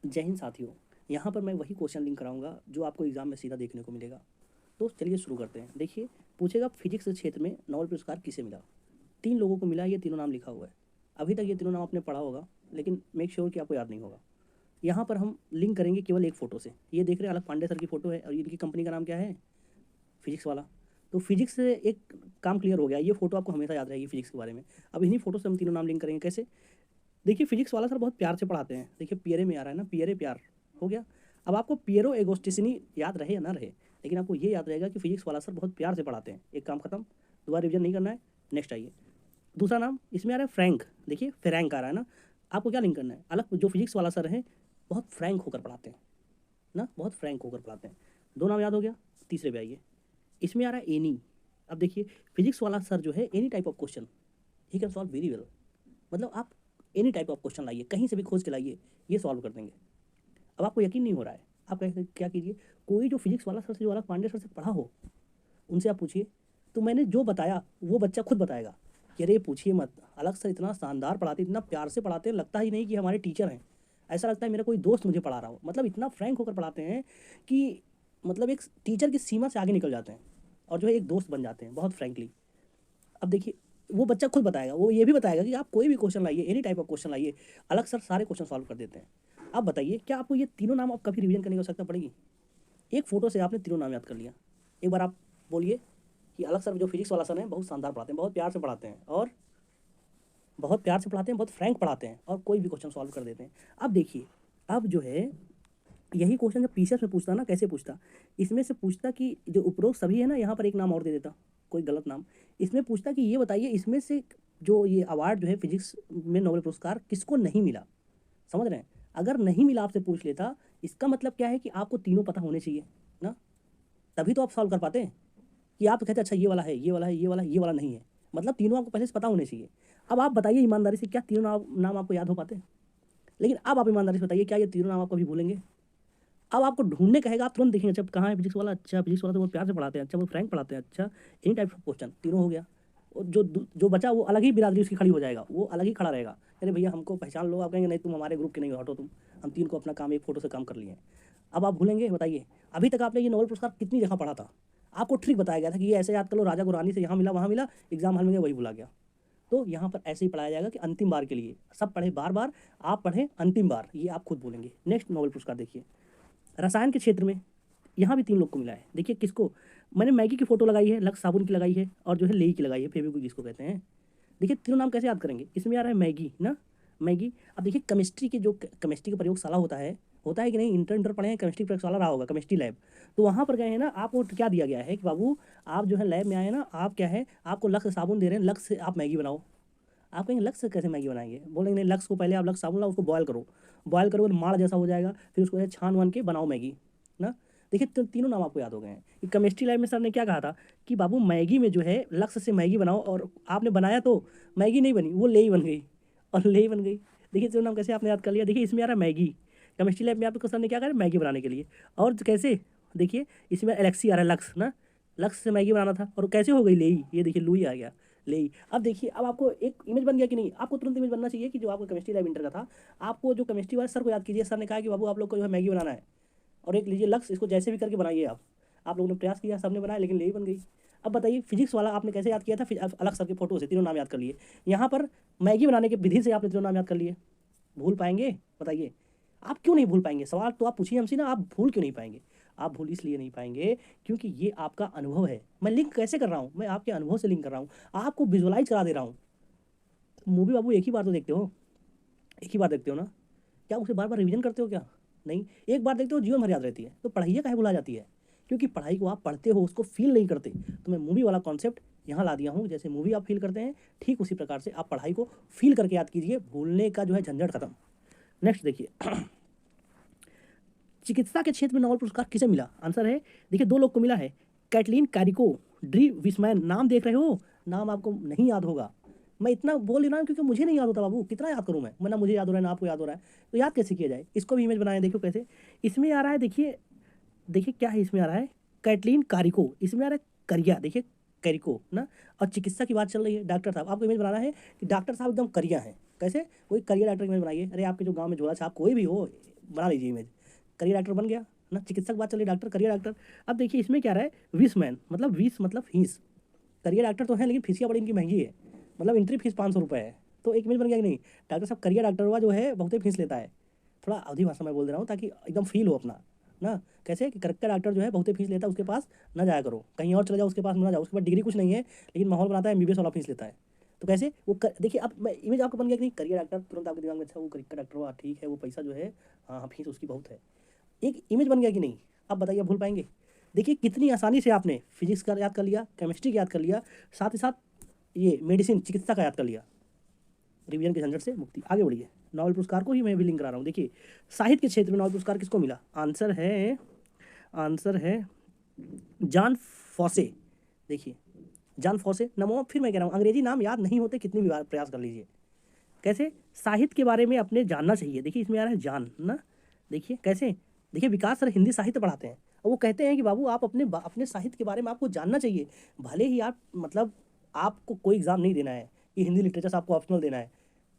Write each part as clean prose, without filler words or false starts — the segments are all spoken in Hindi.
जय हिंद साथियों। यहाँ पर मैं वही क्वेश्चन लिंक कराऊंगा जो आपको एग्जाम में सीधा देखने को मिलेगा। तो चलिए शुरू करते हैं। देखिए, पूछेगा फिजिक्स के क्षेत्र में नोबेल पुरस्कार किसे मिला। 3 लोगों को मिला, ये तीनों नाम लिखा हुआ है। अभी तक ये तीनों नाम आपने पढ़ा होगा, लेकिन मेक श्योर कि आपको याद नहीं होगा। यहाँ पर हम लिंक करेंगे केवल एक फ़ोटो से। ये देख रहे हैं, अलग पांडे सर की फ़ोटो है और इनकी कंपनी का नाम क्या है, फिजिक्स वाला। तो फिजिक्स से एक काम क्लियर हो गया। ये फोटो आपको हमेशा याद रहेगी फिजिक्स के बारे में। अब इन्हीं फोटो से हम तीनों नाम लिंक करेंगे। कैसे? देखिए, फिजिक्स वाला सर बहुत प्यार से पढ़ाते हैं। देखिए, पियरे में आ रहा है ना, पियरे प्यार हो गया। अब आपको पियरो एगोस्टिसिनी याद रहे या ना रहे, लेकिन आपको ये याद रहेगा कि फिजिक्स वाला सर बहुत प्यार से पढ़ाते हैं। एक काम खत्म, दोबारा रिविजन नहीं करना है। नेक्स्ट आइए, दूसरा नाम इसमें आ रहा है फ्रैंक। देखिए, फ्रैंक आ रहा है ना। आपको क्या लिंक करना है, अलग जो फिजिक्स वाला सर है बहुत फ्रैंक होकर पढ़ाते हैं ना, बहुत फ्रैंक होकर पढ़ाते हैं। दो नाम याद हो गया। तीसरे पे आइए, इसमें आ रहा है एनी। अब देखिए, फिजिक्स वाला सर जो है any type of question he can solve very well. मतलब आप एनी टाइप ऑफ क्वेश्चन लाइए, कहीं से भी खोज के लाइए, ये सॉल्व कर देंगे। अब आपको यकीन नहीं हो रहा है, आप क्या कीजिए, कोई जो फिजिक्स वाला सर से, जो वाला पांडे सर से पढ़ा हो, उनसे आप पूछिए। तो मैंने जो बताया वो बच्चा खुद बताएगा कि अरे पूछिए मत, अलग सर इतना शानदार पढ़ाते, इतना प्यार से पढ़ाते हैं, लगता ही नहीं कि हमारे टीचर हैं। ऐसा लगता है मेरा कोई दोस्त मुझे पढ़ा रहा हो। मतलब इतना फ्रैंक होकर पढ़ाते हैं कि मतलब एक टीचर की सीमा से आगे निकल जाते हैं और जो है एक दोस्त बन जाते हैं बहुत फ्रैंकली। अब देखिए, वो बच्चा खुद बताएगा, वो ये भी बताएगा कि आप कोई भी क्वेश्चन लाइए, एनी टाइप ऑफ क्वेश्चन लाइए, अलग सर सारे क्वेश्चन सॉल्व कर देते हैं। अब बताइए, क्या आपको ये तीनों नाम आप कभी रिवीजन करने की आवश्यकता पड़ेगी? एक फोटो से आपने तीनों नाम याद कर लिया। एक बार आप बोलिए कि अलग सर जो फिजिक्स वाला सर है बहुत शानदार पढ़ाते हैं, बहुत प्यार से पढ़ाते हैं, और बहुत प्यार से पढ़ाते हैं, बहुत फ्रैंक पढ़ाते हैं, और कोई भी क्वेश्चन सॉल्व कर देते हैं। अब देखिए, अब जो है यही क्वेश्चन जब पीसीएस में पूछता ना, कैसे पूछता, इसमें से पूछता कि जो उपरोक्त सभी है ना, यहाँ पर एक नाम और दे देता, कोई गलत नाम। इसमें पूछता कि ये बताइए इसमें से जो ये अवार्ड जो है फिजिक्स में नोबेल पुरस्कार किसको नहीं मिला। समझ रहे हैं? अगर नहीं मिला आपसे पूछ लेता, इसका मतलब क्या है कि आपको तीनों पता होने चाहिए ना, तभी तो आप सॉल्व कर पाते हैं। कि आप कहते हैं अच्छा ये वाला है, ये वाला है, ये वाला है, ये वाला नहीं है, मतलब तीनों आपको पहले से पता होने चाहिए। अब आप बताइए ईमानदारी से, क्या तीनों नाम आपको याद हो पाते हैं? लेकिन अब आप ईमानदारी से बताइए, क्या ये तीनों नाम आप कभी भूलेंगे? अब आपको ढूंढने कहेगा, आप तुरंत देखेंगे अच्छा कहाँ है फिजिक्स वाला, अच्छा फिजिक्स वाला तो बहुत प्यार से पढ़ाते हैं, अच्छा वो फ्रैंक पढ़ाते हैं, अच्छा इन टाइप ऑफ क्वेश्चन तीनों हो गया। और जो बचा वो अलग ही बिरादरी उसकी खड़ी हो जाएगा, वो अलग ही खड़ा रहेगा। अरे भैया हमको पहचान लो, आप कहेंगे नहीं तुम हमारे ग्रुप के नहीं हो, हटो तुम, हम तीन को अपना काम एक फोटो से काम कर लिए हैं। अब आप भूलेंगे? बताइए, अभी तक आपने ये नोबेल पुरस्कार कितनी जगह पढ़ा था? आपको ट्रिक बताया गया था कि ये ऐसे याद कर लो, राजा को रानी से यहाँ मिला वहाँ मिला, एग्जाम हॉल में गया वही भुला गया। तो यहाँ पर ऐसे ही पढ़ाया जाएगा कि अंतिम बार के लिए सब पढ़े बार बार, आप पढ़ें अंतिम बार, ये आप खुद बोलेंगे। नेक्स्ट नोबेल पुरस्कार देखिए, रसायन के क्षेत्र में यहाँ भी 3 लोग को मिला है। देखिए किसको, मैंने मैगी की फोटो लगाई है, लक्स साबुन की लगाई है, और जो है लेई की लगाई है, फेविक्विक जिसको कहते हैं। देखिए तीनों नाम कैसे याद करेंगे, इसमें आ रहा है मैगी ना, मैगी। अब देखिए केमिस्ट्री की जो केमिस्ट्री का प्रयोगशाला होता है कि नहीं, इंटर इंटर पढ़े हैं, केमिस्ट्री प्रयोगशाला रहा होगा, केमिस्ट्री लैब। तो वहाँ पर गए हैं ना, आपको क्या दिया गया है कि बाबू आप जो है लैब में आए ना, आप क्या है, आपको लक्स साबुन दे रहे हैं, लक्स से आप मैगी बनाओ। आप कहेंगे लक्स से कैसे मैगी बनाएंगे, बोलेंगे नहीं, लक्स को पहले आप लक्स साबुन लाओ, उसको बॉयल करो, बॉयल करो माड़ जैसा हो जाएगा, फिर उसको छान वान के बनाओ मैगी ना। देखिए तीनों नाम आपको याद हो गए हैं कि केमिस्ट्री लैब में सर ने क्या कहा था कि बाबू मैगी में जो है लक्स से मैगी बनाओ, और आपने बनाया तो मैगी नहीं बनी, वो लेई बन गई, और लेई बन गई। देखिए तीनों नाम कैसे आपने याद कर लिया। देखिए इसमें आ रहा है मैगी, केमिस्ट्री लैब में आपको सर ने क्या कहा, मैगी बनाने के लिए। और कैसे, देखिए इसमें एलेक्सी आ रहा है, लक्स ना, लक्स से मैगी बनाना था, और कैसे हो गई लेई, ये देखिए लुई आ गया, ले। अब देखिए, अब आपको एक इमेज बन गया कि नहीं, आपको तुरंत इमेज बनना चाहिए कि जो आपको केमिस्ट्री लैब इंटर का था, आपको जो केमिस्ट्री वाले सर को याद कीजिए, सर ने कहा कि बाबू आप लोग को जो है मैगी बनाना है, और एक लीजिए लक्ष्य, इसको जैसे भी करके बनाइए आप लोगों ने प्रयास किया, सबने बनाया, लेकिन ले ही बन गई। अब बताइए फिजिक्स वाला आपने कैसे याद किया था, फिर अलग सर की फोटो से तीनों नाम याद कर लिए। यहाँ पर मैगी बनाने के विधि से आपने तीनों नाम याद कर लिए, भूल पाएंगे? बताइए, आप क्यों नहीं भूल पाएंगे? सवाल तो आप पूछिए हमसे ना, आप भूल क्यों नहीं पाएंगे? आप भूल इसलिए नहीं पाएंगे क्योंकि ये आपका अनुभव है। मैं लिंक कैसे कर रहा हूँ, मैं आपके अनुभव से लिंक कर रहा हूँ, आपको विजुअलाइज करा दे रहा हूँ। मूवी बाबू एक ही बार तो देखते हो, एक ही बार देखते हो ना, क्या उसे बार बार रिवीजन करते हो क्या? नहीं, एक बार देखते हो जीवन भर याद रहती है। तो पढ़ाइए काहे भुला जाती है? क्योंकि पढ़ाई को आप पढ़ते हो, उसको फील नहीं करते। तो मैं मूवी वाला कॉन्सेप्ट यहाँ ला दिया हूँ, जैसे मूवी आप फील करते हैं ठीक उसी प्रकार से आप पढ़ाई को फील करके याद कीजिए, भूलने का जो है झंझट खत्म। नेक्स्ट देखिए, चिकित्सा के क्षेत्र में नोबेल पुरस्कार किसे मिला? आंसर है, देखिए 2 लोग को मिला है, कैटलीन कैरिको, ड्री विस्मैन। नाम देख रहे हो, नाम आपको नहीं याद होगा। मैं इतना बोल रहा हूँ क्योंकि मुझे नहीं याद होता बाबू, कितना याद करूँ मैं ना मुझे याद हो रहा है ना आपको याद हो रहा है, तो याद कैसे किया जाए? इसको भी इमेज बनाए, देखो कैसे इसमें आ रहा है। देखिए देखिए क्या है इसमें आ रहा है, कैटलीन कारिको, इसमें आ रहा है करिया, देखिए कैरिको ना। और चिकित्सा की बात चल रही है, डॉक्टर साहब आपको इमेज बनाना है कि डॉक्टर साहब एकदम करिया हैं। कैसे? कोई करिया डॉक्टर की इमेज बनाइए। अरे आपके जो गांव में झोला छाप कोई भी हो, बना लीजिए इमेज, करियर एक्टर बन गया ना, चिकित्सक बात चली, डॉक्टर, करियर एक्टर। अब देखिए इसमें क्या रहा है, विस मैन मतलब विस मतलब फीस, करियर एक्टर तो है लेकिन फीसियाँ बड़ी इनकी महंगी है, मतलब एंट्री फीस 500 रुपये है, तो एक इमेज बन गया कि नहीं। डॉक्टर साहब करियर एक्टर हुआ जो है बहुत ही फीस लेता है, थोड़ा अवधि भाषा में बोल दे रहा हूँ ताकि एकदम फील हो अपना ना। कैसे कि करेक्टर एक्टर जो है बहुत ही फीस लेता है, उसके पास ना जाया करो, कहीं और चले जाओ, उसके पास ना जाओ, उसके पास डिग्री कुछ नहीं है लेकिन माहौल बनाता है, एमबीबीएस वाला फीस लेता है। तो कैसे वो देखिए अब मैं इमेज आपको बन गया कि नहीं, करियर एक्टर, तुरंत आपके दिमाग में अच्छा वो करियर एक्टर हुआ, ठीक है वो पैसा जो है, हाँ हाँ फीस उसकी बहुत है, एक इमेज बन गया कि नहीं। अब बताइए भूल पाएंगे। देखिए कितनी आसानी से आपने फिजिक्स का याद कर लिया, केमिस्ट्री का याद कर लिया, साथ ही साथ ये मेडिसिन चिकित्सा का याद कर लिया, रिवीजन के झंझट से मुक्ति। आगे बढ़िए, नोबेल पुरस्कार को ही मैं भी लिंक करा रहा हूँ। देखिए साहित्य के क्षेत्र में नोबेल पुरस्कार किसको मिला, आंसर है जॉन फॉसे। देखिए जॉन फॉसे, नमो, फिर मैं कह रहा हूँ अंग्रेजी नाम याद नहीं होते कितनी भी बार प्रयास कर लीजिए। कैसे साहित्य के बारे में अपने जानना चाहिए, देखिए इसमें आ रहा है जान ना, देखिए कैसे, देखिए विकास सर हिंदी साहित्य पढ़ाते हैं और वो कहते हैं कि बाबू आप अपने साहित्य के बारे में आपको जानना चाहिए, भले ही आप मतलब आपको कोई एग्ज़ाम नहीं देना है, ये हिंदी लिटरेचर से आपको ऑप्शनल देना है,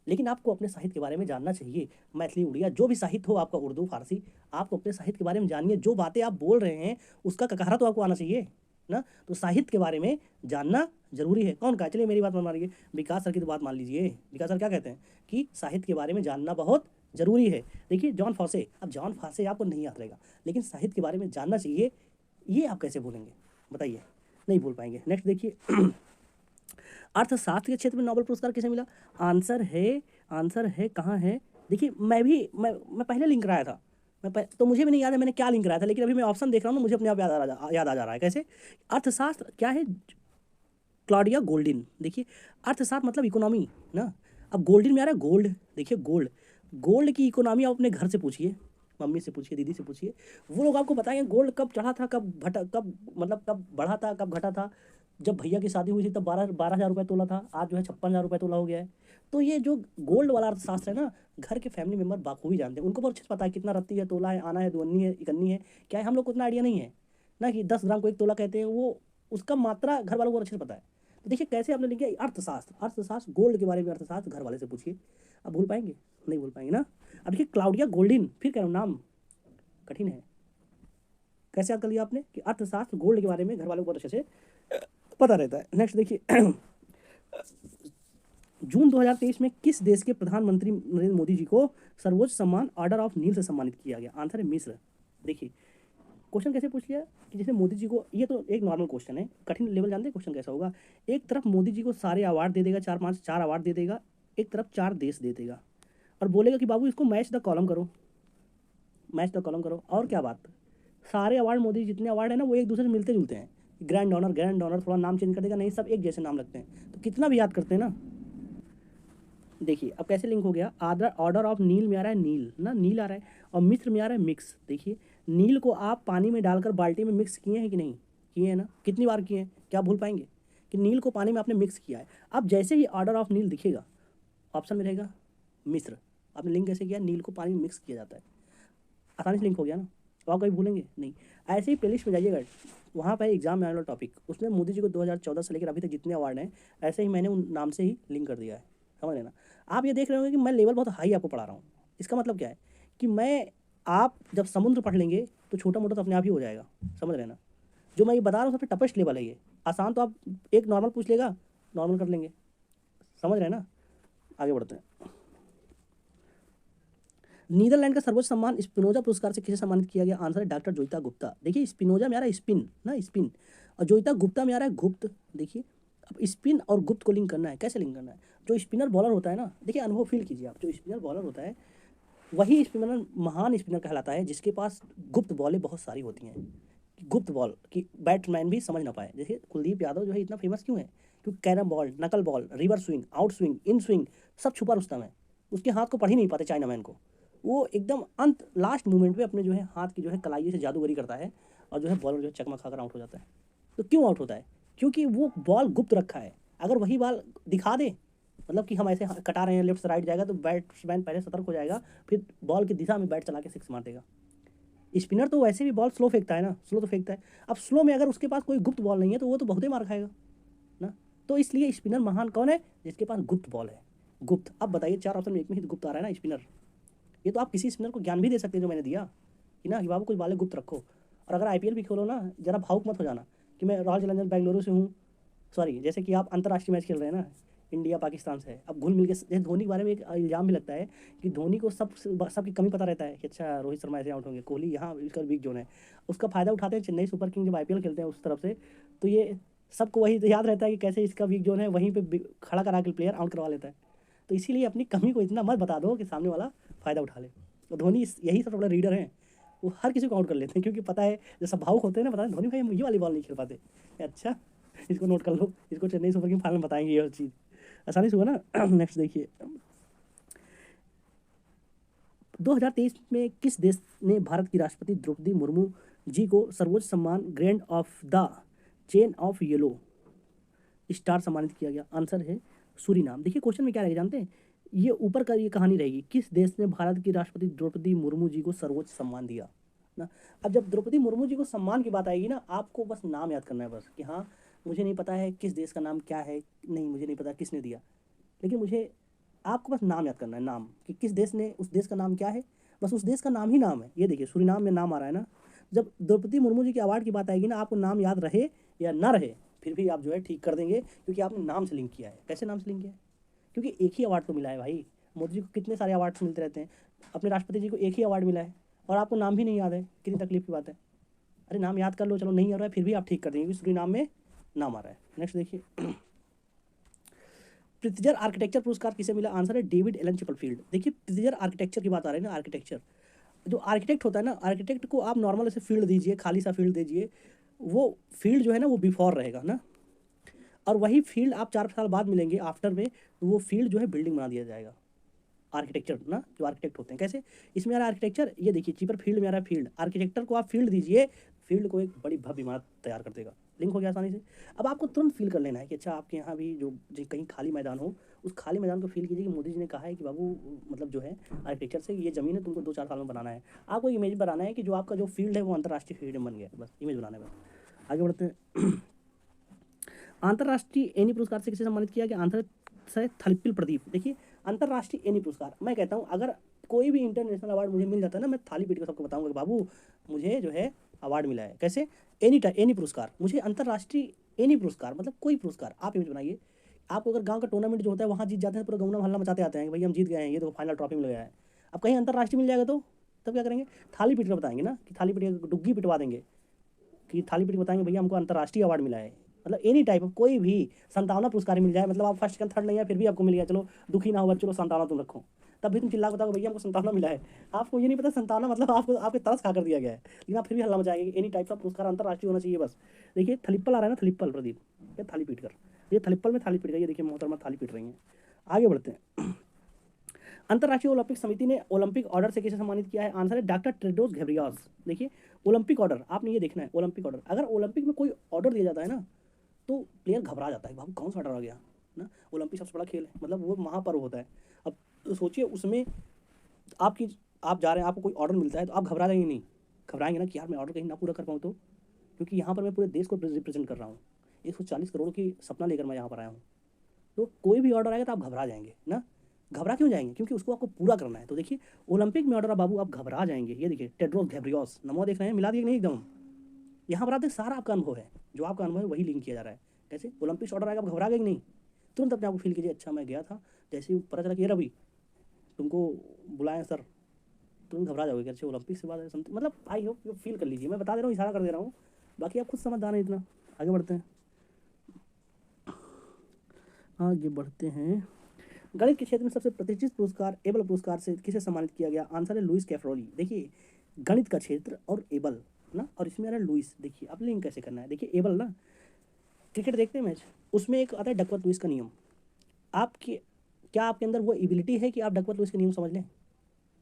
लेकिन आपको अपने साहित्य के बारे में जानना चाहिए। मैथिली, उड़िया, जो भी साहित्य हो आपका, उर्दू, फारसी, आपको अपने साहित्य के बारे में जानिए, जो बातें आप बोल रहे हैं उसका ककहरा तो आपको आना चाहिए ना। तो साहित्य के बारे में जानना जरूरी है। कौन कहा, चलिए मेरी बात मान लीजिए, विकास सर की तो बात मान लीजिए। विकास सर क्या कहते हैं कि साहित्य के बारे में जानना बहुत जरूरी है। देखिए जॉन फॉसे, अब जॉन फॉसे आपको नहीं याद रहेगा लेकिन साहित्य के बारे में जानना चाहिए, ये आप कैसे भूलेंगे बताइए, नहीं भूल पाएंगे। नेक्स्ट देखिए अर्थशास्त्र के क्षेत्र में नोबेल पुरस्कार किसे मिला, आंसर है कहाँ है, देखिए मैं पहले लिंक कराया था, तो मुझे भी नहीं याद है मैंने क्या लिंक कराया था, लेकिन अभी मैं ऑप्शन देख रहा हूँ ना, मुझे अपने आप याद आ जा रहा है। कैसे, अर्थशास्त्र क्या है, क्लॉडिया गोल्डिन। देखिए अर्थशास्त्र मतलब इकोनॉमी ना, अब गोल्डिन में आ रहा है गोल्ड, देखिए गोल्ड की इकोनॉमी आप अपने घर से पूछिए, मम्मी से पूछिए, दीदी से पूछिए, वो लोग आपको बताएंगे गोल्ड कब चढ़ा था, कब बढ़ा था, कब घटा था। जब भैया की शादी हुई थी तब 12,000 रुपये तोला था, आज जो है 56,000 रुपये तोला हो गया है। तो ये जो गोल्ड वाला अर्थशास्त्र है ना, घर के फैमिली मेम्बर बाखूबी जानते हैं, उनको बहुत अच्छे से पता है कितना रत्ती है, तोला है, आना है, दुअन्नी है, इकन्नी है, क्या है, हम लोग को उतना आइडिया नहीं है ना कि 10 ग्राम को 1 तोला कहते हैं, वो उसका मात्रा घर वालों को अच्छे से पता है। तो देखिए कैसे आपने लिखा अर्थशास्त्र गोल्ड के बारे में, अर्थशास्त्र घर वाले से पूछिए। अब भूल पाएंगे, नहीं भूल पाएंगे ना। अब देखिए क्लाउडिया गोल्डिन, फिर कह रहा हूँ नाम कठिन है, कैसे याद कर लिया आपने कि अर्थशास्त्र गोल्ड के बारे में घर वालों को बहुत अच्छे से पता रहता है। नेक्स्ट देखिए जून 2023 में किस देश के प्रधानमंत्री नरेंद्र मोदी जी को सर्वोच्च सम्मान ऑर्डर ऑफ नील से सम्मानित किया गया, आंसर है मिस्र। देखिए क्वेश्चन कैसे पूछ लिया कि जैसे मोदी जी को, ये तो एक नॉर्मल क्वेश्चन है, कठिन लेवल जानते हैं क्वेश्चन कैसा होगा। एक तरफ मोदी जी को सारे अवार्ड दे देगा, 4 अवार्ड दे देगा, एक तरफ 4 देश दे देगा और बोलेगा कि बाबू इसको मैच द कॉलम करो। और क्या बात, सारे अवार्ड मोदी जितने अवार्ड है ना वो एक दूसरे से मिलते जुलते हैं, ग्रैंड ऑनर, थोड़ा नाम चेंज कर देगा, नहीं सब एक जैसे नाम लगते हैं, तो कितना भी याद करते हैं ना। देखिए अब कैसे लिंक हो गया, ऑर्डर ऑफ नील में आ रहा है नील ना, नील आ रहा है, और मिस्र में आ रहा है मिक्स। देखिए नील को आप पानी में डालकर बाल्टी में मिक्स किए हैं कि नहीं किए हैं ना, कितनी बार किए हैं, क्या भूल पाएंगे कि नील को पानी में आपने मिक्स किया है। अब जैसे ही ऑर्डर ऑफ नील दिखेगा ऑप्शन में रहेगा मिस्र, आपने लिंक कैसे किया, नील को पानी में मिक्स किया जाता है, आसानी से लिंक हो गया ना। तो आप कभी भूलेंगे नहीं, ऐसे ही प्लेलिस्ट में जाइएगा, वहाँ पर एग्जाम में आने वाला टॉपिक, उसमें मोदी जी को 2014 से लेकर अभी तक जितने अवार्ड हैं ऐसे ही मैंने उन नाम से ही लिंक कर दिया है, समझ लेना। आप ये देख रहे होंगे कि मैं लेवल बहुत हाई आपको पढ़ा रहा हूँ, इसका मतलब क्या है कि मैं, आप जब समुद्र पढ़ लेंगे तो छोटा मोटा तो अपने आप ही हो जाएगा, समझ लेना। जो मैं ये बता रहा हूँ सबसे टफेस्ट लेवल है ये, आसान तो आप एक नॉर्मल पूछ लेगा, नॉर्मल कर लेंगे, समझ रहे हैं ना। आगे बढ़ते हैं, नीदरलैंड का सर्वोच्च सम्मान स्पिनोजा पुरस्कार से किसे सम्मानित किया गया, आंसर है डॉक्टर जोइता गुप्ता। देखिए स्पिनोजा में आ रहा है स्पिन ना, स्पिन, और जोइता गुप्ता में आ रहा है गुप्त। देखिए अब स्पिन और गुप्त को लिंक करना है, कैसे लिंक करना है, जो स्पिनर बॉलर होता है ना, देखिए अनुभव फील कीजिए आप, जो स्पिनर बॉलर होता है वही स्पिनर महान स्पिनर कहलाता है जिसके पास गुप्त बॉलें बहुत सारी होती हैं, गुप्त बॉल की बैट्समैन भी समझ ना पाए। देखिए कुलदीप यादव जो है इतना फेमस क्यों है, क्योंकि कैरम बॉल, नकल ball, river swing, out swing, in swing सब छुपा रुस्तम है, उसके हाथ को पढ़ ही नहीं पाते चाइना मैन को, वो एकदम अंत लास्ट मोमेंट पे अपने जो है हाथ की जो है कलाई से जादूगरी करता है और जो है बॉलर जो है चकमा खाकर आउट हो जाता है। तो क्यों आउट होता है, क्योंकि वो बॉल गुप्त रखा है, अगर वही बॉल दिखा दे, मतलब कि हम ऐसे कटा रहे हैं लेफ्ट से राइट जाएगा तो बैट्समैन पहले सतर्क हो जाएगा, फिर बॉल की दिशा में बैट चला के सिक्स मार देगा। स्पिनर तो वैसे भी बॉल स्लो फेंकता है ना, स्लो तो फेंकता है, अब स्लो में अगर उसके पास कोई गुप्त बॉल नहीं है तो वो तो बहुत ही मार खाएगा ना। तो इसलिए स्पिनर महान कौन है, जिसके पास गुप्त बॉल है, गुप्त। अब बताइए 4 ऑप्शन में एक में ही गुप्त आ रहा है ना स्पिनर, ये तो आप किसी स्पिनर को ज्ञान भी दे सकते हैं जो मैंने दिया कि ना कि बाबू कुछ बाले गुप्त रखो। और अगर आईपीएल भी खोलो ना, जरा भावुक मत हो जाना कि मैं रॉयल चैलेंजर्स बेंगलुरु से हूँ, सॉरी जैसे कि आप अंतर्राष्ट्रीय मैच खेल रहे हैं ना इंडिया पाकिस्तान से, अब घुल मिल के जैसे धोनी के बारे में एक इल्ज़ाम भी लगता है कि धोनी को सबकी कमी पता रहता है कि अच्छा रोहित शर्मा ऐसे आउट होंगे, कोहली यहाँ इसका वीक जोन है, उसका फ़ायदा उठाते हैं चेन्नई सुपर किंग जब आईपीएल खेलते हैं उस तरफ से, तो ये सबको वही याद रहता है कि कैसे इसका वीक जोन है, वहीं पे खड़ा करा के प्लेयर आउट करवा लेता है। तो इसीलिए अपनी कमी को इतना मत बता दो कि सामने वाला फ़ायदा उठा ले। और धोनी यही सबसे बड़ा रीडर हैं, वो हर किसी को आउट कर लेते हैं क्योंकि पता है जो सब भावुक होते हैं ना, पता है धोनी भाई हम ये वाली बॉल नहीं खेल पाते। अच्छा इसको नोट कर लो, इसको चेन्नई सुपर किंग फाइनल में बताएंगे ये चीज़, आसानी से हुआ ना। नेक्स्ट देखिए 2023 में किस देश ने भारत की राष्ट्रपति द्रौपदी मुर्मू जी को सर्वोच्च सम्मान grand of the chain of yellow star सम्मानित किया गया? आंसर है सूरीनाम। देखिए क्वेश्चन में क्या रहेगा जानते हैं, ये ऊपर का ये कहानी रहेगी, किस देश ने भारत की राष्ट्रपति द्रौपदी मुर्मू जी को सर्वोच्च सम्मान दिया ना। अब जब द्रौपदी मुर्मू जी को सम्मान की बात आएगी ना, आपको बस नाम याद करना है बस कि हाँ मुझे नहीं पता है किस देश का नाम क्या है, नहीं मुझे नहीं पता किसने दिया, लेकिन मुझे आपको बस नाम याद करना है, नाम कि किस देश ने, उस देश का नाम क्या है, बस उस देश का नाम ही नाम है। ये देखिए सूरीनाम में नाम आ रहा है ना, जब द्रौपदी मुर्मू जी के अवार्ड की बात आएगी ना, आपको नाम याद रहे या ना रहे फिर भी आप जो है ठीक कर देंगे क्योंकि आपने नाम से लिंक किया है। कैसे नाम से लिंक किया है? क्योंकि एक ही अवार्ड तो मिला है भाई, मोदी जी को कितने सारे अवार्ड्स मिलते रहते हैं, अपने राष्ट्रपति जी को एक ही अवार्ड मिला है और आपको नाम भी नहीं याद है, कितनी तकलीफ की बात है। अरे नाम याद कर लो, चलो नहीं आ रहा है फिर भी आप ठीक कर देंगे क्योंकि सूरीनाम में नाम आ रहा है। नेक्स्ट देखिए प्रित्जर आर्किटेक्चर पुरस्कार किसे मिला? आंसर है डेविड एलन चिपलफील्ड। देखिए प्रित्जर आर्किटेक्चर की बात आ रही है ना, आर्किटेक्चर जो आर्किटेक्ट होता है ना, आर्किटेक्ट को आप नॉर्मल ऐसे फील्ड दीजिए, खाली सा फील्ड दीजिए, वो फील्ड जो है ना वो बिफोर रहेगा ना, और वही फील्ड आप 4 साल बाद मिलेंगे आफ्टर में, तो वो फील्ड जो है बिल्डिंग बना दिया जाएगा। आर्किटेक्चर ना जो आर्किटेक्ट होते हैं, कैसे इसमें आ रहा है आर्किटेक्चर, ये देखिए चीपर फील्ड में आ रहा है फील्ड, आर्किटेक्टर को आप फील्ड दीजिए, फील्ड को एक बड़ी भव्य इमारत तैयार कर देगा। लिंक हो गया आसानी से। अब आपको तुरंत फील कर लेना है कि अच्छा आपके यहाँ भी जो कहीं खाली मैदान हो, उस खाली मैदान को फील कीजिए कि मोदी जी ने कहा है कि बाबू मतलब जो है आर्किटेक्चर से ये ज़मीन है तुमको 2-4 साल में बनाना है। आपको इमेज बनाना है कि जो आपका जो फील्ड है वो अंतर्राष्ट्रीय फील्ड में बन गया, बस इमेज बनाना है बस। आगे बढ़ते हैं अंतर्राष्ट्रीय एनी पुरस्कार से किसे सम्मानित किया गया? आंसर है थलिप्पिल प्रदीप। देखिए अंतर्राष्ट्रीय एनी पुरस्कार, मैं कहता हूँ अगर कोई भी इंटरनेशनल अवार्ड मुझे मिल जाता है ना, मैं थाली पीट कर सबको बताऊंगा कि बाबू मुझे जो है अवार्ड मिला है। कैसे? एनी पुरस्कार, मुझे अंतर्राष्ट्रीय एनी पुरस्कार मतलब कोई पुरस्कार। आप इमेज बनाइए, आपको अगर गांव का टूर्नामेंट जो होता है वहाँ जीत जाते हैं, पूरा गाँव हल्ला मचाते आते हैं कि भाई हम जीत गए हैं, ये तो फाइनल ट्रॉफी मिल गया है। अब कहीं अंतर्राष्ट्रीय मिल जाएगा तो तब क्या करेंगे? थाली पीट कर बताएंगे ना, कि थाली पीट डुग्गी पिटवा देंगे कि थाली पीट बताएंगे भैया हमको अंतर्राष्ट्रीय अवार्ड मिला है। मतलब एनी टाइप ऑफ कोई भी संतावना पुरस्कार मिल जाए, मतलब आप फर्स्ट सेकंड थर्ड नहीं है फिर भी आपको मिल गया, चलो दुखी ना हो चलो संतावना तुम रखो, तब भी तुम चिल्ला बताओ भैया हमको संतावना मिला है। आपको ये नहीं पता संतावना मतलब आपको आपके तरस खा कर दिया गया है, लेकिन आप फिर भी हल्ला मचाएंगे। एनी टाइप का पुरस्कार अंतर्राष्ट्रीय होना चाहिए बस। देखिए थलिप्पल आ रहा है ना, थलिप्पल प्रदीप, ये थाली पीट कर, ये थलिप्पल में थाली पीट कर, ये देखिए मोहतरमा थाली पीट रही हैं। आगे बढ़ते हैं अंतर्राष्ट्रीय ओलंपिक समिति ने ओलंपिक ऑर्डर से किसे सम्मानित किया है? आंसर है डॉक्टर टेड्रोस घेब्रियस। देखिए ओलंपिक ऑर्डर आपने ये देखना है, ओलंपिक ऑर्डर, अगर ओलंपिक में कोई ऑर्डर दिया जाता है ना तो प्लेयर घबरा जाता है, बाबू कौन सा ऑर्डर आ गया ना। ओलंपिक सबसे बड़ा खेल है, मतलब वो महापर्व होता है। अब तो सोचिए उसमें आप जा रहे हैं, आपको कोई ऑर्डर मिलता है तो आप घबरा जाएंगे नहीं? घबराएंगे ना कि यार मैं ऑर्डर कहीं ना पूरा कर पाऊँ तो, क्योंकि यहाँ पर मैं पूरे देश को रिप्रेजेंट कर रहा हूँ, 140 करोड़ की सपना लेकर मैं यहाँ पर आया हूँ। तो कोई भी ऑर्डर आएगा तो आप घबरा जाएंगे ना। घबरा क्यों जाएंगे? क्योंकि उसको आपको पूरा करना है। तो देखिए ओलंपिक में ऑर्डर आ बाबू आप घबरा जाएंगे। ये देखिए टेड्रोस घेब्रियस, नमो देख रहे हैं, मिला दिए नहीं एकदम। यहाँ पर आप देख सारा आपका अनुभव है, जो आपका अनुभव है वही लिंक किया जा रहा है। कैसे? ओलंपिक्स ऑर्डर आएगा आप घबरा गए कि नहीं? तुरंत अपने आपको फील कीजिए अच्छा मैं गया था, जैसे ही पता चला कि ये रवि तुमको बुलाएं सर, तुरंत घबरा जाओगे कि अच्छा ओलंपिक से बात है समथिंग, मतलब आई होप फील कर लीजिए, मैं बता दे रहा हूँ, इशारा कर दे रहा हूँ, बाकी आप खुद समझदार हैं इतना। आगे बढ़ते हैं गणित के क्षेत्र में सबसे प्रतिष्ठित पुरस्कार एबल पुरस्कार से किसे सम्मानित किया गया? आंसर है लुइस कैफ्रोली। देखिए गणित का क्षेत्र और एबल ना, और इसमें आ रहा है लुइस। देखिए अब लिंक कैसे करना है, देखिए एबल ना क्रिकेट देखते हैं मैच, उसमें एक आता है डकवर्थ लुइस का नियम। आपके क्या आपके अंदर वो एबिलिटी है कि आप डकवर्थ लुइस के नियम समझ लें?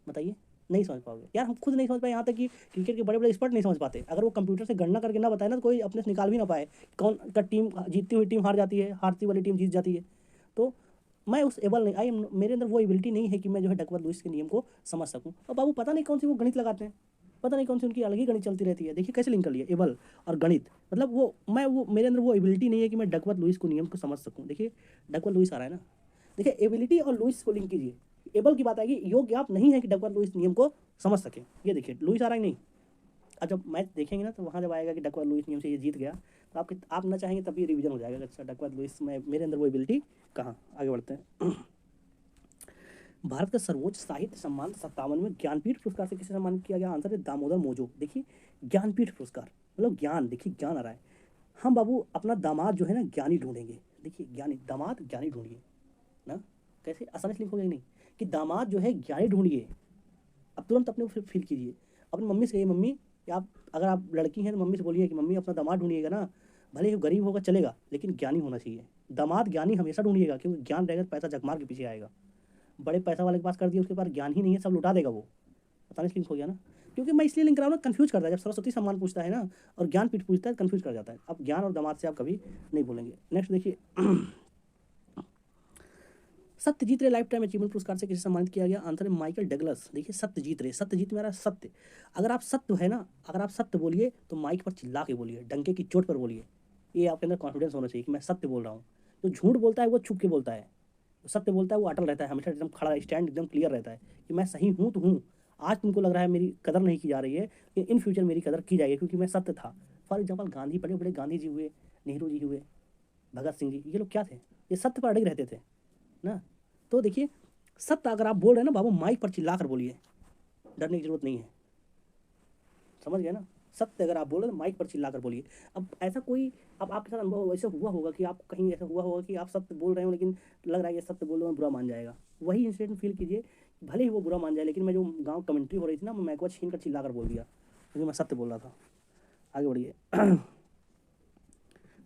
बताइए, नहीं समझ पाओगे यार, हम खुद नहीं समझ पाए, यहाँ तक कि क्रिकेट के बड़े बड़े एक्सपर्ट नहीं समझ पाते। अगर वो कंप्यूटर से गणना करके ना बताए ना तो कोई अपने से निकाल भी ना पाए कौन का टीम जीतती हुई टीम हार जाती है, हारती वाली टीम जीत जाती है। तो मैं उस एबल नहीं, मेरे अंदर वो एबिलिटी नहीं है कि मैं जो है डकवर्थ लुइस के नियम को समझ सकूँ। और बाबू पता नहीं कौन सी वो गणित लगाते हैं, पता नहीं कौन सी उनकी अलग ही गणित चलती रहती है। देखिए कैसे लिंक कर लिया एबल और गणित, मतलब वो मेरे अंदर वो एबिलिटी नहीं है कि मैं डकवर्थ लुइस को नियम को समझ सकूँ। देखिए डकवर्थ लुइस आ रहा है ना, देखिए एबिलिटी और लुइस को लिंक कीजिए, एबल की बात आएगी, योग्य आप नहीं है कि डकवर्थ लुईस नियम को समझ सके। ये देखिए लुईस आ रहा है नहीं, अब जब मैच देखेंगे ना तो वहाँ जब आएगा कि डकवर्थ लुईस नियम से ये जीत गया, तो आप ना चाहेंगे तब ये रिवीजन हो जाएगा, अच्छा डकवर्थ लुईस में मेरे अंदर वो एबिलिटी कहाँ। आगे बढ़ते हैं। भारत का सर्वोच्च साहित्य सम्मान 57 में ज्ञानपीठ पुरस्कार से किसे सम्मानित किया गया? आंसर है दामोदर मोजो। देखिए ज्ञानपीठ पुरस्कार मतलब ज्ञान, देखिए ज्ञान आ रहा है। हम बाबू अपना दामाद जो है ना ज्ञानी ढूंढेंगे। देखिए ज्ञानी, दामाद ज्ञानी ढूंढिए ना, कैसे आसानी से लिंक हो गया नहीं कि दामाद जो है ज्ञानी ढूंढिए। अब तुरंत अपने को फील कीजिए, अपनी मम्मी से कहिए, मम्मी आप अगर आप लड़की हैं तो मम्मी से बोलिए कि मम्मी अपना दामाद ढूंढिएगा ना, भले ही गरीब होगा चलेगा लेकिन ज्ञानी होना चाहिए। दामाद ज्ञानी हमेशा ढूंढिएगा, क्योंकि ज्ञान रहेगा तो पैसा जगमार के पीछे आएगा। बड़े पैसा वाले के पास कर दिया, उसके पास ज्ञान ही नहीं है, सब लुटा देगा वो। पता नहीं लिंक हो गया ना, क्योंकि मैं इसलिए लिंक कराऊँ ना, कन्फ्यूज करता है जब सरस्वती सम्मान पूछता है ना और ज्ञानपीठ पूछता है, कन्फ्यूज कर जाता है। अब ज्ञान और दामाद से आप कभी नहीं बोलेंगे। नेक्स्ट देखिए, सत्यजीत रे लाइफ टाइम अचीवमेंट पुरस्कार से किसे सम्मानित किया गया? आंसर है माइकल डगलस। देखिए सत्यजीत रे, सत्यजीत मेरा सत्य, अगर आप सत्य है ना, अगर आप सत्य बोलिए तो माइक पर चिल्ला के बोलिए, डंके की चोट पर बोलिए। ये आपके अंदर कॉन्फिडेंस होना चाहिए कि मैं सत्य बोल रहा हूँ। जो झूठ बोलता है वो छुप के बोलता है, सत्य बोलता है वो अटल रहता है, हमेशा एकदम खड़ा, स्टैंड एकदम क्लियर रहता है कि मैं सही हूँ तो हूँ। आज तुमको लग रहा है मेरी कदर नहीं की जा रही है, लेकिन इन फ्यूचर मेरी कदर की जाएगी क्योंकि मैं सत्य था। फॉर एग्जाम्पल गांधी, बड़े बड़े गांधी जी हुए, नेहरू जी हुए, भगत सिंह जी, ये लोग क्या थे? ये सत्य पर अड़े रहते थे ना। तो देखिए सत्य अगर आप बोल रहे हैं ना बाबू, माइक पर चिल्ला कर बोलिए, डरने की जरूरत नहीं है। समझ गए ना, सत्य अगर आप बोल रहे हैं तो माइक पर चिल्ला कर बोलिए। अब ऐसा कोई, अब आपके साथ अनुभव ऐसा हुआ होगा कि आप कहीं ऐसा हुआ होगा कि आप सत्य बोल रहे हो लेकिन लग रहा है ये सत्य बोल रहे हो बुरा मान जाएगा। वही इंसिडेंट फील कीजिए, भले ही वो बुरा मान जाए, लेकिन मैं जो गाँव कमेंट्री हो रही थी ना, मैं को छीन कर चिल्ला कर बोल दिया क्योंकि मैं सत्य बोल रहा था। आगे बढ़िए।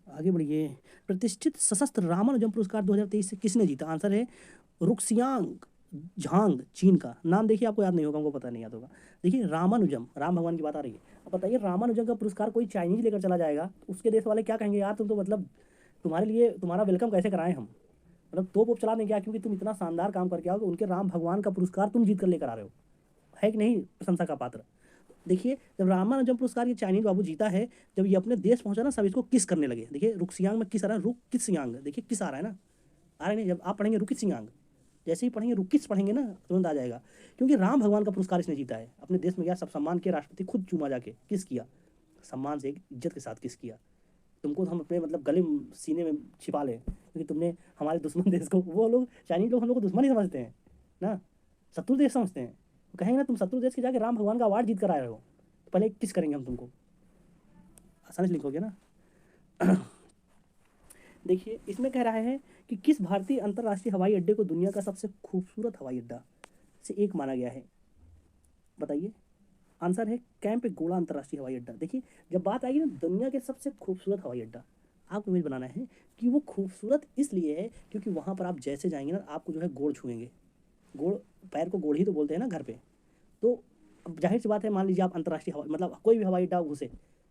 आगे बढ़िए। प्रतिष्ठित सशस्त्र रामानुजम पुरस्कार 2023 से किसने जीता? आंसर है रुक्सियांग झांग, चीन का नाम। देखिए आपको याद नहीं होगा, हमको पता नहीं याद होगा। देखिए रामानुजम, राम भगवान की बात आ रही है। अब बताइए रामानुजम का पुरस्कार कोई चाइनीज लेकर चला जाएगा, उसके देश वाले क्या कहेंगे, यार तुम तो मतलब तुम्हारे लिए तुम्हारा वेलकम कैसे कराएं हम, मतलब तोप चला दें क्या, क्योंकि तुम इतना शानदार काम करके आओ, उनके राम भगवान का पुरस्कार तुम जीत कर लेकर आ रहे हो। है कि नहीं प्रशंसा का पात्र? देखिए जब रामानुजम पुरस्कार ये चाइनीज बाबू जीता है, जब ये अपने देश पहुंचा ना, सब इसको किस करने लगे। देखिए रुक्सियांग में किस आ रहा है, रुक किस सियांग, देखिए किस आ रहा है ना, आ रहा है नहीं। जब आप पढ़ेंगे रुकित सियांग, जैसे ही पढ़ेंगे रुकिस पढ़ेंगे ना तुरंत आ जाएगा, क्योंकि राम भगवान का पुरस्कार इसने जीता है। अपने देश में गया, सब सम्मान किया, राष्ट्रपति खुद चूमा जाके किस किया, सम्मान से, इज्जत के साथ किस किया। तुमको तो हम अपने मतलब गले सीने में छिपा लें, क्योंकि तुमने हमारे दुश्मन देश को, वो लोग चाइनीज लोग हम लोग को दुश्मन ही समझते हैं ना, शत्रु देश समझते हैं। तो कहेंगे ना तुम शत्रु देश के जाके राम भगवान का अवार्ड जीत कर आए हो, तो पहले किस करेंगे हम तुमको। आसानी से लिखोगे ना। देखिए इसमें कह रहा है कि किस भारतीय अंतर्राष्ट्रीय हवाई अड्डे को दुनिया का सबसे खूबसूरत हवाई अड्डा से एक माना गया है? बताइए। आंसर है कैंप गोला अंतर्राष्ट्रीय हवाई अड्डा। देखिए जब बात आएगी ना दुनिया के सबसे खूबसूरत हवाई अड्डा, आपको इमेज बनाना है कि वो खूबसूरत इसलिए है क्योंकि वहाँ पर आप जैसे जाएंगे ना, आपको जो है गोड़ छुएंगे, गोड़, पैर को गोड़ ही तो बोलते हैं ना घर पे। तो अब जाहिर सी बात है, मान लीजिए आप अंतर्राष्ट्रीय हवाई मतलब कोई भी हवाई अड्डा घुसे,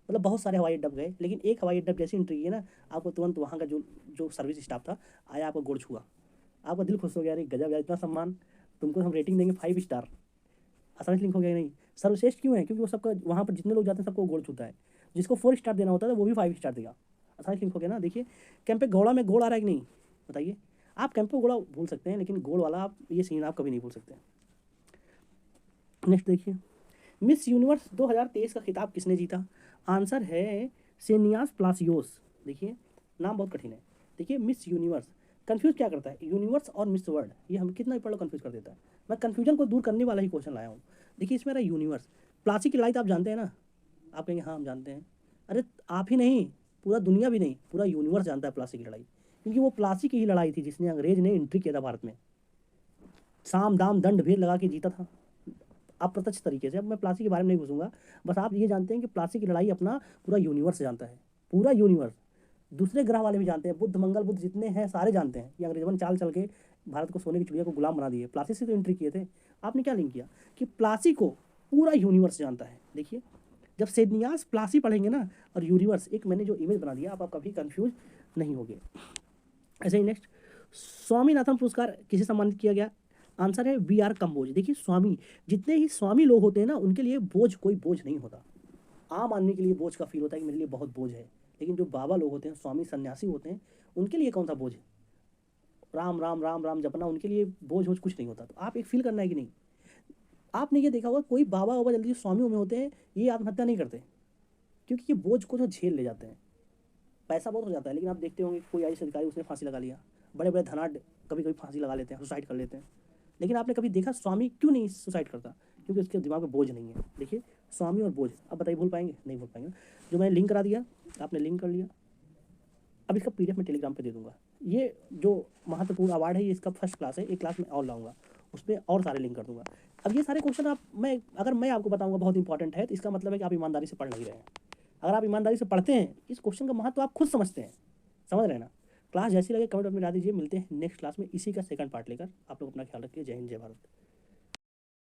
मतलब बहुत सारे हवाई अड्डा गए, लेकिन एक हवाई अड्डा जैसे एंट्री की ना, आपको तुरंत वहाँ का जो जो सर्विस स्टाफ था आया, आपको गोड़ छुआ, आपका दिल खुश हो गया, अरे गजब यार, इतना सम्मान, तुमको हम रेटिंग देंगे 5 स्टार। आसानी से लिंक हो गया नहीं। सर्वश्रेष्ठ क्यों है? क्योंकि वो सबका वहाँ पर जितने लोग जाते हैं सबको गोड़ छूता है। जिसको 4 स्टार देना होता है वो भी 5 स्टार देगा। आसानी से लिंक हो गया ना। देखिए कैंपे गौड़ा में गोड़ आ रहा है कि नहीं, बताइए। आप कैंपे गोड़ा भूल सकते हैं लेकिन गोड़ वाला आप ये सीन आप कभी नहीं भूल सकते। नेक्स्ट देखिए, मिस यूनिवर्स 2023 का खिताब किसने जीता? आंसर है सेनियास प्लासियोस। देखिए नाम बहुत कठिन है। देखिए मिस यूनिवर्स कंफ्यूज क्या करता है, यूनिवर्स और मिस वर्ल्ड, ये हम कितना भी पढ़ लो कंफ्यूज कर देता है। मैं कंफ्यूजन को दूर करने वाला ही क्वेश्चन लाया हूँ। देखिए इसमें रहा यूनिवर्स, प्लासी की लड़ाई तो आप जानते हैं ना, आप कहेंगे हाँ हम जानते हैं। अरे आप ही नहीं, पूरा दुनिया भी नहीं, पूरा यूनिवर्स जानता है प्लासी की लड़ाई, क्योंकि वो प्लासी की ही लड़ाई थी जिसने अंग्रेज ने एंट्री किया था भारत में, साम दाम दंड भेद लगा के जीता था अप्रत्यक्ष तरीके से। अब मैं प्लासी के बारे में नहीं घुसूंगा, बस आप ये जानते हैं कि प्लासी की लड़ाई अपना पूरा यूनिवर्स जानता है, पूरा यूनिवर्स। दूसरे ग्रह वाले भी जानते हैं, बुद्ध मंगल बुद्ध जितने हैं सारे जानते हैं कि अंग्रेजों ने चाल चल के भारत को सोने की चिड़िया को गुलाम बना दिए, प्लासी से तो एंट्री किए थे। आपने क्या लिंक किया कि प्लासी को पूरा यूनिवर्स जानता है। देखिए जब सेनियास प्लासी पढ़ेंगे ना और यूनिवर्स, एक मैंने जो इमेज बना दिया आप कभी कंफ्यूज नहीं होगे। ऐसे ही नेक्स्ट, स्वामीनाथन पुरस्कार किसे सम्मानित किया गया? आंसर है वी आर कम्बोज। देखिए स्वामी, जितने ही स्वामी लोग होते हैं ना उनके लिए बोझ कोई बोझ नहीं होता। आम आदमी के लिए बोझ का फील होता है कि मेरे लिए बहुत बोझ है, लेकिन जो बाबा लोग होते हैं, स्वामी सन्यासी होते हैं, उनके लिए कौन सा बोझ है? राम राम राम राम जपना उनके लिए बोझ वोझ कुछ नहीं होता। तो आप एक फील करना है कि नहीं, आपने ये देखा होगा कोई बाबा वाबा जल्दी स्वामी में होते हैं, ये आत्महत्या नहीं करते, क्योंकि ये बोझ को जो झेल ले जाते हैं। पैसा बहुत हो जाता है, लेकिन आप देखते होंगे कोई आईएएस अधिकारी उसने फांसी लगा लिया, बड़े बड़े धनाढ़ कभी कभी फांसी लगा लेते हैं, सुसाइड कर लेते हैं। लेकिन आपने कभी देखा स्वामी क्यों नहीं सुसाइड करता? क्योंकि उसके दिमाग में बोझ नहीं है। देखिए, स्वामी और बोझ, अब बताइए भूल पाएंगे? नहीं भूल पाएंगे। जो मैंने लिंक करा दिया, आपने लिंक कर लिया, अब इसका पीडीएफ मैं टेलीग्राम पे दे दूंगा। ये जो महत्वपूर्ण अवार्ड है, ये इसका फर्स्ट क्लास है, एक क्लास में और लाऊंगा, उसमें और सारे लिंक कर दूंगा। अब ये सारे क्वेश्चन आप अगर मैं आपको बताऊंगा बहुत इंपॉर्टेंट है, तो इसका मतलब है कि आप ईमानदारी से पढ़ नहीं रहे हैं। अगर आप ईमानदारी से पढ़ते हैं, इस क्वेश्चन का महत्व आप खुद समझते हैं। समझ रहे हैं ना? क्लास जैसी लगे कमेंट में बता दीजिए। मिलते हैं नेक्स्ट क्लास में इसी का सेकंड पार्ट लेकर। आप लोग अपना ख्याल रखिए। जय हिंद, जय भारत।